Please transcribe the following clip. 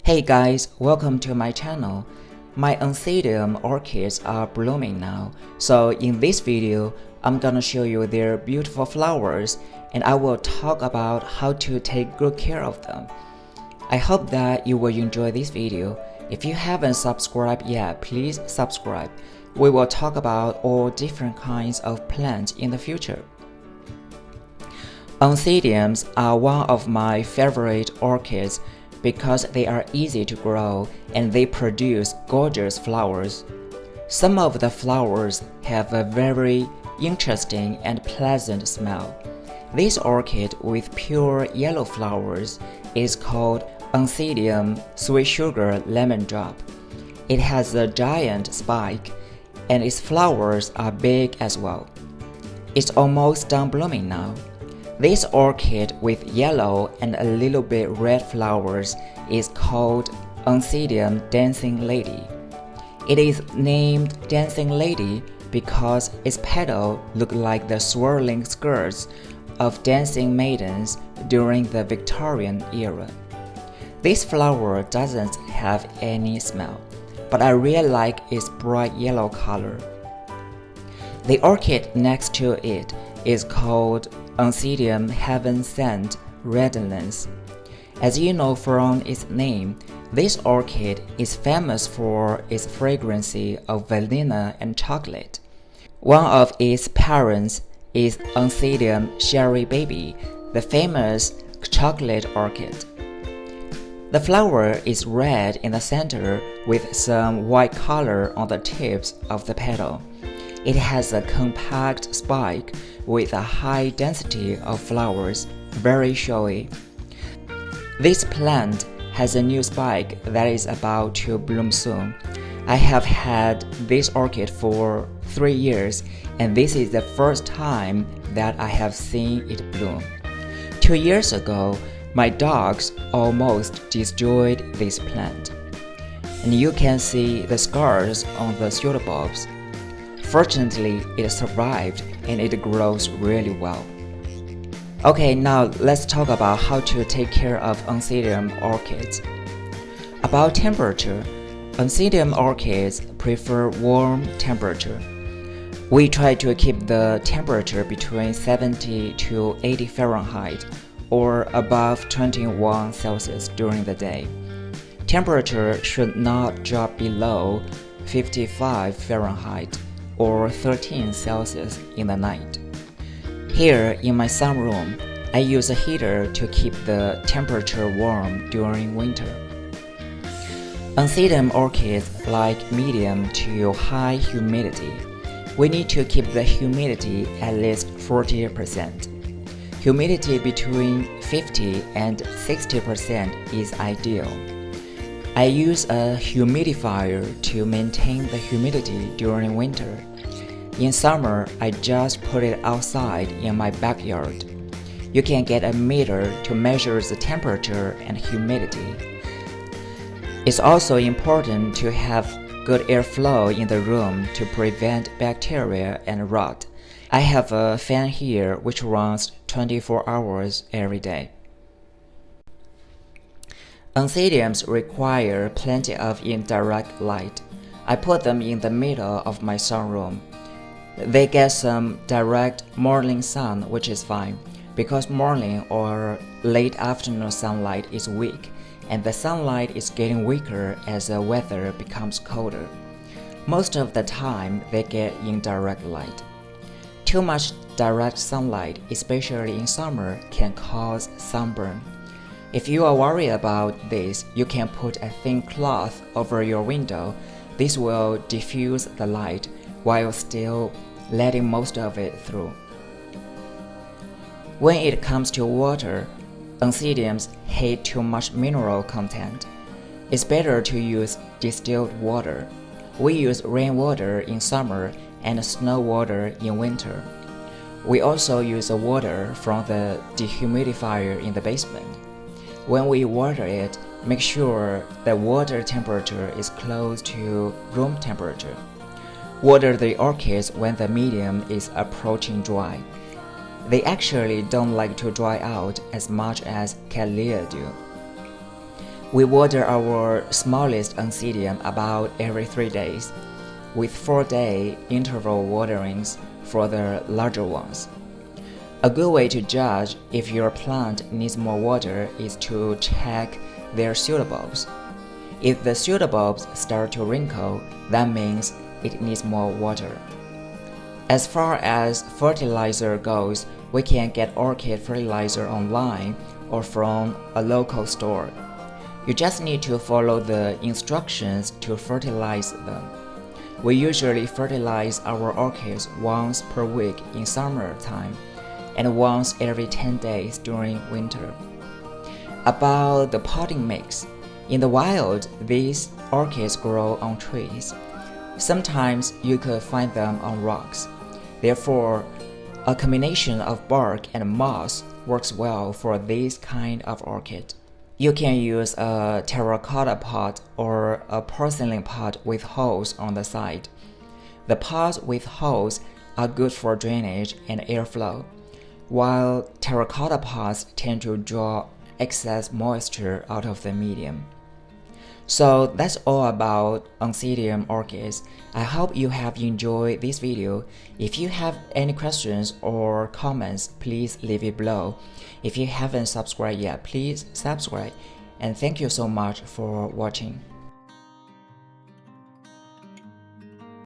Hey guys, welcome to my channel. My Oncidium orchids are blooming now, so in this video, I'm gonna show you their beautiful flowers and I will talk about how to take good care of them. I hope that you will enjoy this video. If you haven't subscribed yet, please subscribe. We will talk about all different kinds of plants in the future. Oncidiums are one of my favorite orchids because they are easy to grow and they produce gorgeous flowers. Some of the flowers have a very interesting and pleasant smell. This orchid with pure yellow flowers is called Oncidium Sweet Sugar Lemon Drop. It has a giant spike and its flowers are big as well. It's almost done blooming now. This orchid with yellow and a little bit red flowers is called Oncidium Dancing Lady. It is named Dancing Lady because its petals look like the swirling skirts of dancing maidens during the Victorian era. This flower doesn't have any smell, but I really like its bright yellow color. The orchid next to it is called Oncidium Heaven Sent Redolence. As you know from its name, this orchid is famous for its fragrancy of vanilla and chocolate. One of its parents is Oncidium Cherry Baby, the famous chocolate orchid. The flower is red in the center with some white color on the tips of the petal. It has a compact spike with a high density of flowers, very showy. This plant has a new spike that is about to bloom soon. I have had this orchid for 3 years and this is the first time that I have seen it bloom. 2 years ago, my dogs almost destroyed this plant. And you can see the scars on the pseudobulbs. Fortunately, it survived and it grows really well. Okay, now let's talk about how to take care of Oncidium orchids. About temperature, Oncidium orchids prefer warm temperature. We try to keep the temperature between 70 to 80 Fahrenheit or above 21 Celsius during the day. Temperature should not drop below 55 Fahrenheit or 13 Celsius in the night. Here in my sunroom, I use a heater to keep the temperature warm during winter. Oncidium orchids like medium to high humidity. We need to keep the humidity at least 40%. Humidity between 50 and 60% is ideal. I use a humidifier to maintain the humidity during winter. In summer, I just put it outside in my backyard. You can get a meter to measure the temperature and humidity. It's also important to have good airflow in the room to prevent bacteria and rot. I have a fan here which runs 24 hours every day. Oncidiums require plenty of indirect light. I put them in the middle of my sunroom. They get some direct morning sun, which is fine, because morning or late afternoon sunlight is weak, and the sunlight is getting weaker as the weather becomes colder. Most of the time, they get indirect light. Too much direct sunlight, especially in summer, can cause sunburn. If you are worried about this, you can put a thin cloth over your window. This will diffuse the light while still letting most of it through. When it comes to water, Oncidiums hate too much mineral content. It's better to use distilled water. We use rainwater in summer and snow water in winter. We also use water from the dehumidifier in the basement. When we water it, make sure the water temperature is close to room temperature. Water the orchids when the medium is approaching dry. They actually don't like to dry out as much as Camellia do. We water our smallest Oncidium about every 3 days, with 4-day interval waterings for the larger ones. A good way to judge if your plant needs more water is to check their pseudobulbs. If the pseudobulbs start to wrinkle, that means it needs more water. As far as fertilizer goes, we can get orchid fertilizer online or from a local store. You just need to follow the instructions to fertilize them. We usually fertilize our orchids once per week in summertime and once every 10 days during winter. About the potting mix, in the wild, these orchids grow on trees. Sometimes you could find them on rocks. Therefore, a combination of bark and moss works well for this kind of orchid. You can use a terracotta pot or a porcelain pot with holes on the side. The pots with holes are good for drainage and airflow, while terracotta pots tend to draw excess moisture out of the medium. So that's all about Oncidium orchids. I hope you have enjoyed this video. If you have any questions or comments, please leave it below. If you haven't subscribed yet, please subscribe. And thank you so much for watching.